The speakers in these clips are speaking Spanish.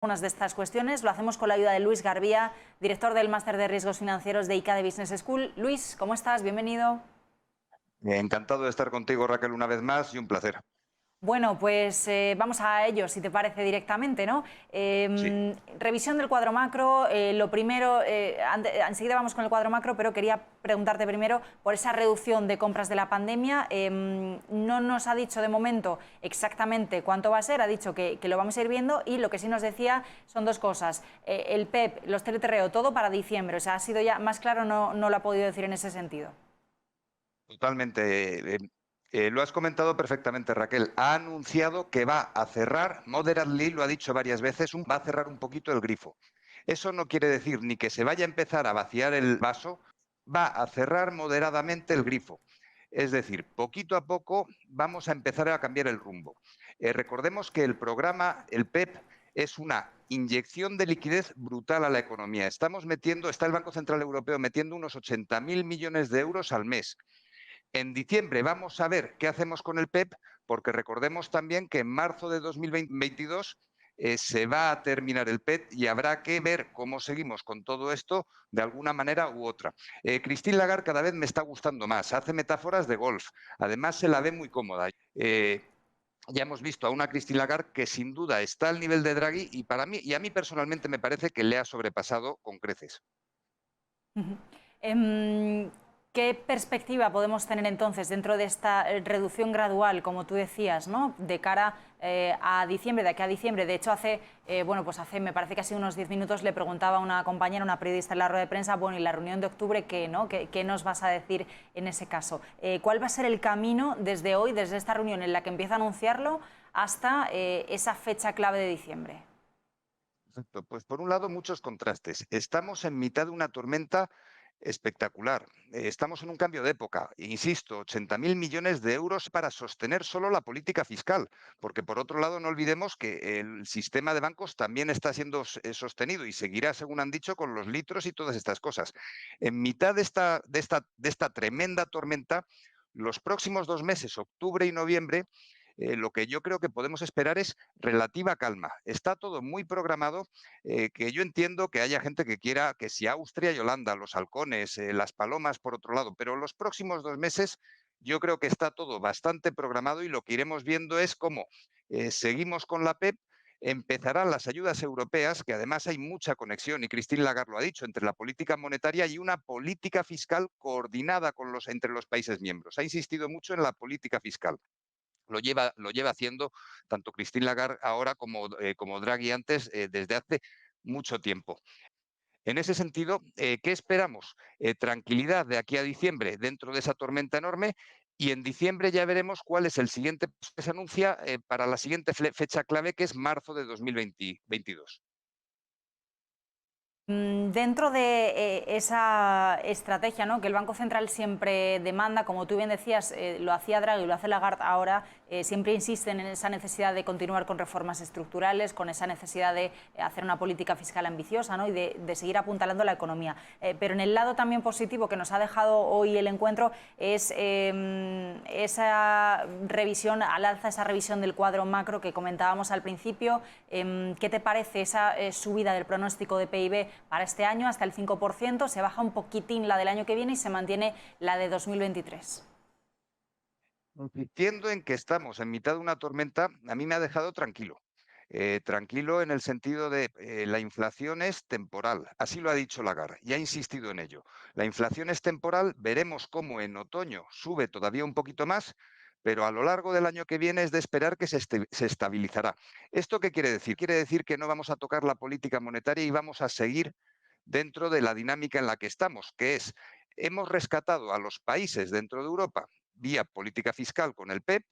Unas de estas cuestiones lo hacemos con la ayuda de Luis Garbía, director del Máster de Riesgos Financieros de ICADE Business School. Luis, ¿cómo estás? Bienvenido. Encantado de estar contigo, Raquel, una vez más y un placer. Bueno, pues vamos a ello, si te parece directamente, ¿no? Sí, Revisión del cuadro macro, lo primero, enseguida vamos con el cuadro macro, pero quería preguntarte primero por esa reducción de compras de la pandemia. No nos ha dicho de momento exactamente cuánto va a ser, ha dicho que lo vamos a ir viendo, y lo que sí nos decía son dos cosas. El PEP, los TLTRO, todo para diciembre, o sea, ha sido ya más claro, no lo ha podido decir en ese sentido. totalmente. Lo has comentado perfectamente, Raquel. Ha anunciado que va a cerrar, moderately, lo ha dicho varias veces, va a cerrar un poquito el grifo. Eso no quiere decir ni que se vaya a empezar a vaciar el vaso, va a cerrar moderadamente el grifo. Es decir, poquito a poco vamos a empezar a cambiar el rumbo. Recordemos que el programa, el PEP, es una inyección de liquidez brutal a la economía. Está el Banco Central Europeo metiendo unos 80.000 millones de euros al mes. En diciembre vamos a ver qué hacemos con el PEP, porque recordemos también que en marzo de 2022 se va a terminar el PEP y habrá que ver cómo seguimos con todo esto de alguna manera u otra. Christine Lagarde cada vez me está gustando más, hace metáforas de golf, además se la ve muy cómoda. Ya hemos visto a una Christine Lagarde que sin duda está al nivel de Draghi y para mí, y a mí personalmente me parece que le ha sobrepasado con creces. Ujú. Em, ¿Qué perspectiva podemos tener entonces dentro de esta reducción gradual, como tú decías, ¿no? De cara a diciembre, de aquí a diciembre? De hecho, me parece que hace unos 10 minutos le preguntaba a una compañera, una periodista en la rueda de prensa, bueno, ¿y la reunión de octubre qué, no? ¿Qué nos vas a decir en ese caso? ¿Cuál va a ser el camino desde hoy, desde esta reunión en la que empieza a anunciarlo, hasta esa fecha clave de diciembre? Perfecto. Pues por un lado, muchos contrastes. Estamos en mitad de una tormenta espectacular. Estamos en un cambio de época. Insisto, 80.000 millones de euros para sostener solo la política fiscal, porque por otro lado no olvidemos que el sistema de bancos también está siendo sostenido y seguirá, según han dicho, con los litros y todas estas cosas. En mitad de esta tremenda tormenta, los próximos 2 meses, octubre y noviembre, lo que yo creo que podemos esperar es relativa calma. Está todo muy programado, que yo entiendo que haya gente que quiera que si Austria y Holanda, los halcones, las palomas por otro lado, pero los próximos 2 meses yo creo que está todo bastante programado y lo que iremos viendo es cómo seguimos con la PEP. Empezarán las ayudas europeas, que además hay mucha conexión, y Christine Lagarde lo ha dicho, entre la política monetaria y una política fiscal coordinada entre los países miembros. Ha insistido mucho en la política fiscal. Lo lleva haciendo tanto Christine Lagarde ahora como Draghi antes, desde hace mucho tiempo. En ese sentido, ¿qué esperamos? Tranquilidad de aquí a diciembre dentro de esa tormenta enorme, y en diciembre ya veremos cuál es el siguiente paso que se anuncia para la siguiente fecha clave, que es marzo de 2022. Dentro de esa estrategia, ¿no?, que el Banco Central siempre demanda, como tú bien decías, lo hacía Draghi, lo hace Lagarde ahora, siempre insisten en esa necesidad de continuar con reformas estructurales, con esa necesidad de hacer una política fiscal ambiciosa, ¿no?, y de seguir apuntalando la economía. Pero en el lado también positivo que nos ha dejado hoy el encuentro es esa revisión al alza, esa revisión del cuadro macro que comentábamos al principio. ¿Qué te parece esa subida del pronóstico de PIB para este año hasta el 5%? Se baja un poquitín la del año que viene y se mantiene la de 2023. Insistiendo en que estamos en mitad de una tormenta, a mí me ha dejado tranquilo. Tranquilo en el sentido de la inflación es temporal, así lo ha dicho Lagarde y ha insistido en ello. La inflación es temporal, veremos cómo en otoño sube todavía un poquito más, pero a lo largo del año que viene es de esperar que se estabilizará. ¿Esto qué quiere decir? Quiere decir que no vamos a tocar la política monetaria y vamos a seguir dentro de la dinámica en la que estamos, que es, hemos rescatado a los países dentro de Europa vía política fiscal con el PEP,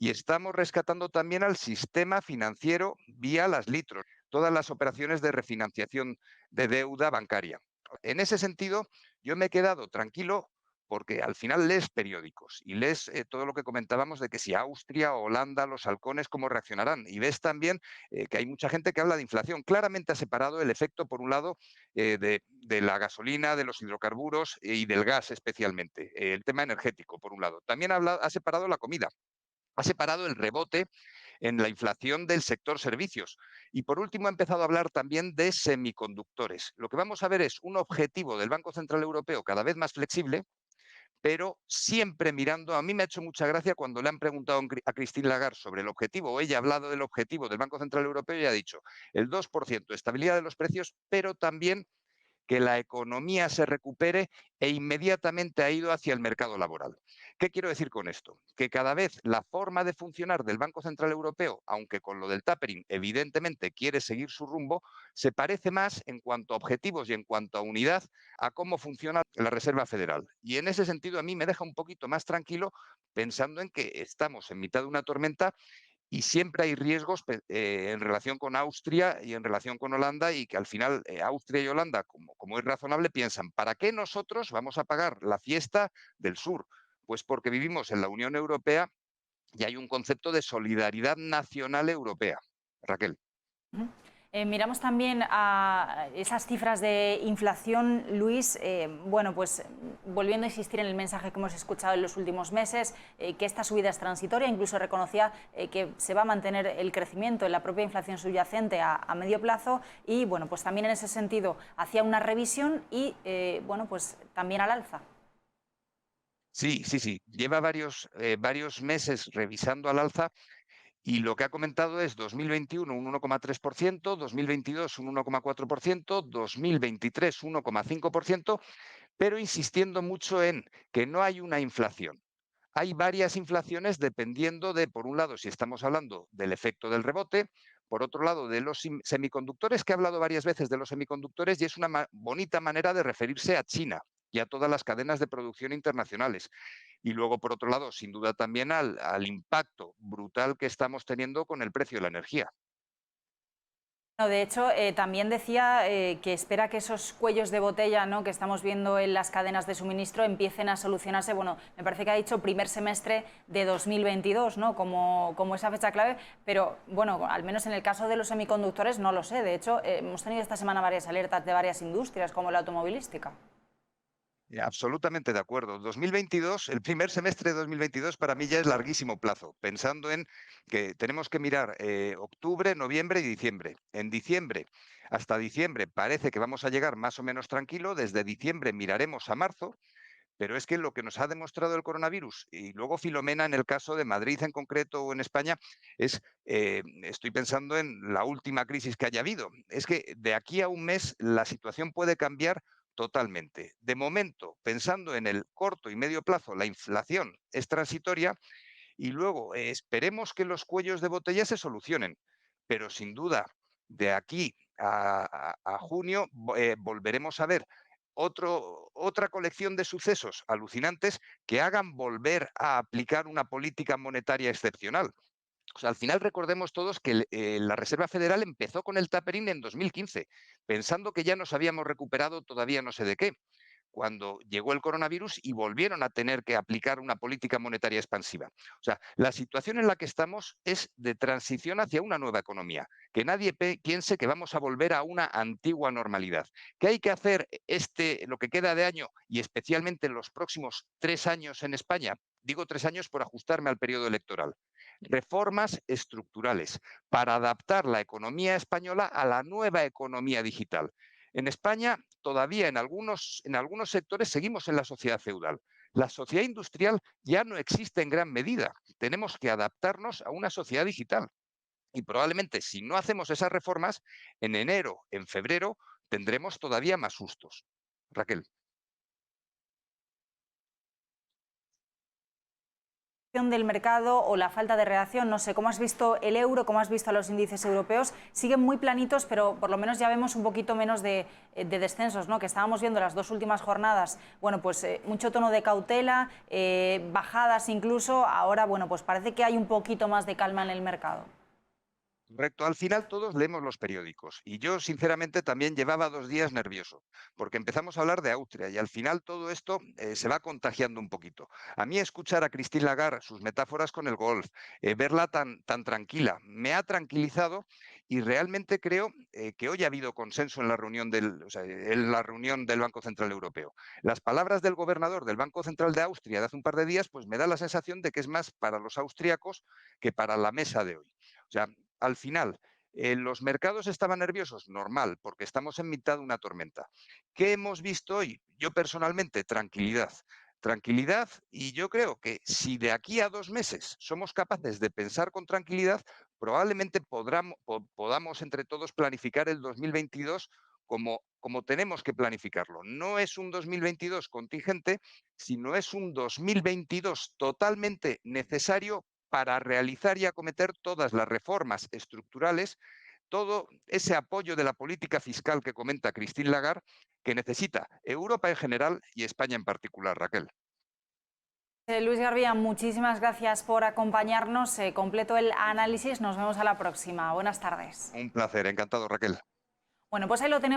y estamos rescatando también al sistema financiero vía las litros, todas las operaciones de refinanciación de deuda bancaria. En ese sentido, yo me he quedado tranquilo porque al final lees periódicos y lees todo lo que comentábamos de que si Austria, Holanda, los halcones, cómo reaccionarán. Y ves también que hay mucha gente que habla de inflación. Claramente ha separado el efecto, por un lado, de la gasolina, de los hidrocarburos y del gas especialmente. El tema energético, por un lado. También ha separado la comida. Ha separado el rebote en la inflación del sector servicios. Y por último, ha empezado a hablar también de semiconductores. Lo que vamos a ver es un objetivo del Banco Central Europeo cada vez más flexible, pero siempre mirando. A mí me ha hecho mucha gracia cuando le han preguntado a Christine Lagarde sobre el objetivo, o ella ha hablado del objetivo del Banco Central Europeo y ha dicho el 2% estabilidad de los precios, pero también que la economía se recupere, e inmediatamente ha ido hacia el mercado laboral. ¿Qué quiero decir con esto? Que cada vez la forma de funcionar del Banco Central Europeo, aunque con lo del tapering evidentemente quiere seguir su rumbo, se parece más en cuanto a objetivos y en cuanto a unidad a cómo funciona la Reserva Federal. Y en ese sentido a mí me deja un poquito más tranquilo pensando en que estamos en mitad de una tormenta y siempre hay riesgos en relación con Austria y en relación con Holanda, y que al final Austria y Holanda, como es razonable, piensan, ¿para qué nosotros vamos a pagar la fiesta del sur? Pues porque vivimos en la Unión Europea y hay un concepto de solidaridad nacional europea. Raquel. Ujú. Miramos también a esas cifras de inflación, Luis. Bueno, pues volviendo a insistir en el mensaje que hemos escuchado en los últimos meses, que esta subida es transitoria, incluso reconocía que se va a mantener el crecimiento en la propia inflación subyacente a medio plazo, y bueno, pues también en ese sentido hacía una revisión y bueno, pues también al alza. Sí, sí, sí. Lleva varios meses revisando al alza. Y lo que ha comentado es 2021 un 1,3%, 2022 un 1,4%, 2023 1,5%, pero insistiendo mucho en que no hay una inflación. Hay varias inflaciones dependiendo de, por un lado, si estamos hablando del efecto del rebote, por otro lado, de los semiconductores, que he hablado varias veces de los semiconductores, y es una bonita manera de referirse a China y a todas las cadenas de producción internacionales. Y luego, por otro lado, sin duda también al impacto brutal que estamos teniendo con el precio de la energía. No, de hecho, también decía que espera que esos cuellos de botella, ¿no?, que estamos viendo en las cadenas de suministro empiecen a solucionarse. Bueno, me parece que ha dicho primer semestre de 2022, ¿no?, como esa fecha clave, pero bueno, al menos en el caso de los semiconductores no lo sé. De hecho, hemos tenido esta semana varias alertas de varias industrias, como la automovilística. Absolutamente de acuerdo. 2022, el primer semestre de 2022 para mí ya es larguísimo plazo, pensando en que tenemos que mirar octubre, noviembre y diciembre. En diciembre, hasta diciembre parece que vamos a llegar más o menos tranquilo. Desde diciembre miraremos a marzo. Pero es que lo que nos ha demostrado el coronavirus, y luego Filomena en el caso de Madrid en concreto o en España, es, estoy pensando en la última crisis que haya habido, es que de aquí a un mes la situación puede cambiar totalmente. De momento, pensando en el corto y medio plazo, la inflación es transitoria, y luego esperemos que los cuellos de botella se solucionen. Pero sin duda, de aquí a junio volveremos a ver otra colección de sucesos alucinantes que hagan volver a aplicar una política monetaria excepcional. O sea, al final recordemos todos que la Reserva Federal empezó con el tapering en 2015, pensando que ya nos habíamos recuperado todavía no sé de qué, cuando llegó el coronavirus y volvieron a tener que aplicar una política monetaria expansiva. O sea, la situación en la que estamos es de transición hacia una nueva economía. Que nadie piense que vamos a volver a una antigua normalidad. ¿Qué hay que hacer lo que queda de año, y especialmente en los próximos 3 años en España? Digo 3 años por ajustarme al periodo electoral. Reformas estructurales para adaptar la economía española a la nueva economía digital. En España, todavía en algunos sectores seguimos en la sociedad feudal. La sociedad industrial ya no existe en gran medida. Tenemos que adaptarnos a una sociedad digital. Y probablemente, si no hacemos esas reformas, en enero, en febrero, tendremos todavía más sustos. Raquel. Del mercado o la falta de reacción, no sé, ¿cómo has visto el euro, cómo has visto a los índices europeos? Siguen muy planitos, pero por lo menos ya vemos un poquito menos de descensos, ¿no?, que estábamos viendo las dos últimas jornadas. Bueno, pues mucho tono de cautela, bajadas incluso. Ahora, bueno, pues parece que hay un poquito más de calma en el mercado. Correcto. Al final todos leemos los periódicos, y yo sinceramente también llevaba 2 días nervioso, porque empezamos a hablar de Austria y al final todo esto se va contagiando un poquito. A mí escuchar a Christine Lagarde, sus metáforas con el golf, verla tan tranquila, me ha tranquilizado, y realmente creo que hoy ha habido consenso en la reunión en la reunión del Banco Central Europeo. Las palabras del gobernador del Banco Central de Austria de hace un par de días, pues me da la sensación de que es más para los austríacos que para la mesa de hoy. O sea, al final, ¿los mercados estaban nerviosos? Normal, porque estamos en mitad de una tormenta. ¿Qué hemos visto hoy? Yo personalmente, tranquilidad. Tranquilidad, y yo creo que si de aquí a 2 meses somos capaces de pensar con tranquilidad, probablemente podamos entre todos planificar el 2022 como tenemos que planificarlo. No es un 2022 contingente, sino es un 2022 totalmente necesario para realizar y acometer todas las reformas estructurales, todo ese apoyo de la política fiscal que comenta Christine Lagarde, que necesita Europa en general y España en particular, Raquel. Luis Garbía, muchísimas gracias por acompañarnos. Completo el análisis. Nos vemos a la próxima. Buenas tardes. Un placer, encantado, Raquel. Bueno, pues ahí lo tenemos.